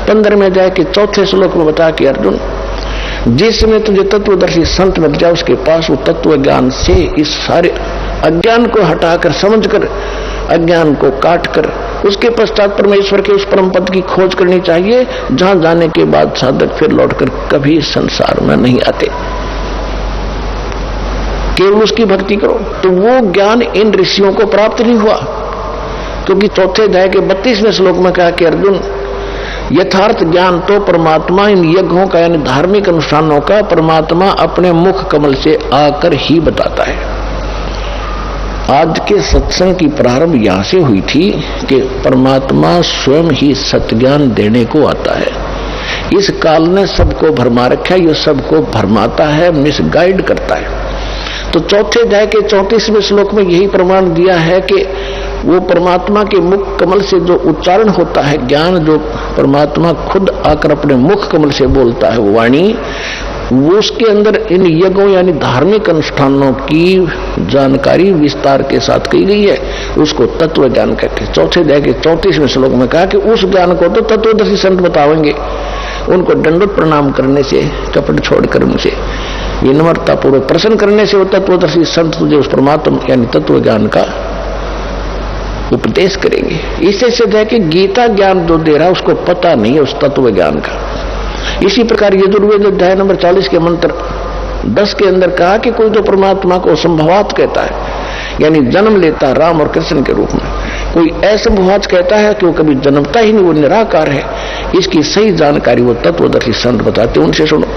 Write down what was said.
15 में जाए कि चौथे श्लोक में बता कि अर्जुन, जिसमें तुझे तत्वदर्शी संत मिल जाए उसके पास वो तत्व ज्ञान से इस सारे अज्ञान को हटाकर, समझकर, अज्ञान को काटकर उसके पश्चात परमेश्वर के उस परम पद की खोज करनी चाहिए, जहां जाने के बाद साधक फिर लौटकर कभी संसार में नहीं आते, केवल उसकी भक्ति करो। तो वो ज्ञान इन ऋषियों को प्राप्त नहीं हुआ, क्योंकि चौथे अध्याय के 32वें श्लोक में कहा कि अर्जुन, यथार्थ ज्ञान तो परमात्मा इन यज्ञों का यानी धार्मिक अनुष्ठानों का परमात्मा अपने मुख कमल से आकर ही बताता है। आज के सत्संग की प्रारंभ यहां से हुई थी कि परमात्मा स्वयं ही सत्ज्ञान देने को आता है। इस काल ने सबको भरमा रखा है, ये सबको भरमाता है, मिसगाइड करता है। तो चौथे अध्याय के 34वें श्लोक में यही प्रमाण दिया है कि वो परमात्मा के मुख कमल से जो उच्चारण होता है, ज्ञान जो परमात्मा खुद आकर अपने मुख कमल से बोलता है, वो वाणी, वो उसके अंदर इन यज्ञों यानी धार्मिक अनुष्ठानों की जानकारी विस्तार के साथ की गई है, उसको तत्व ज्ञान कहते हैं। चौथे अध्याय के 34वें श्लोक में कहा कि उस ज्ञान को तो तत्वदर्शी संत बतावेंगे, उनको दंडवत प्रणाम करने से, कपट छोड़कर उनसे विनम्रता पूर्वक प्रसन्न करने से वो तत्वदर्शी संत तुझे उस परमात्मा यानी तत्व ज्ञान का उपदेश करेंगे। इससे सिद्ध है कि गीता ज्ञान जो दे रहा है उसको पता नहीं है उस तत्व ज्ञान का। इसी प्रकार यजुर्वेद अध्याय नंबर 40 के मंत्र 10 के अंदर कहा कि कोई तो परमात्मा को संभवात कहता है, यानी जन्म लेता राम और कृष्ण के रूप में, कोई असंभवात कहता है कि वो कभी जन्मता ही नहीं, वो निराकार है। इसकी सही जानकारी वो तत्वदर्शी संत बताते, उनसे सुनो।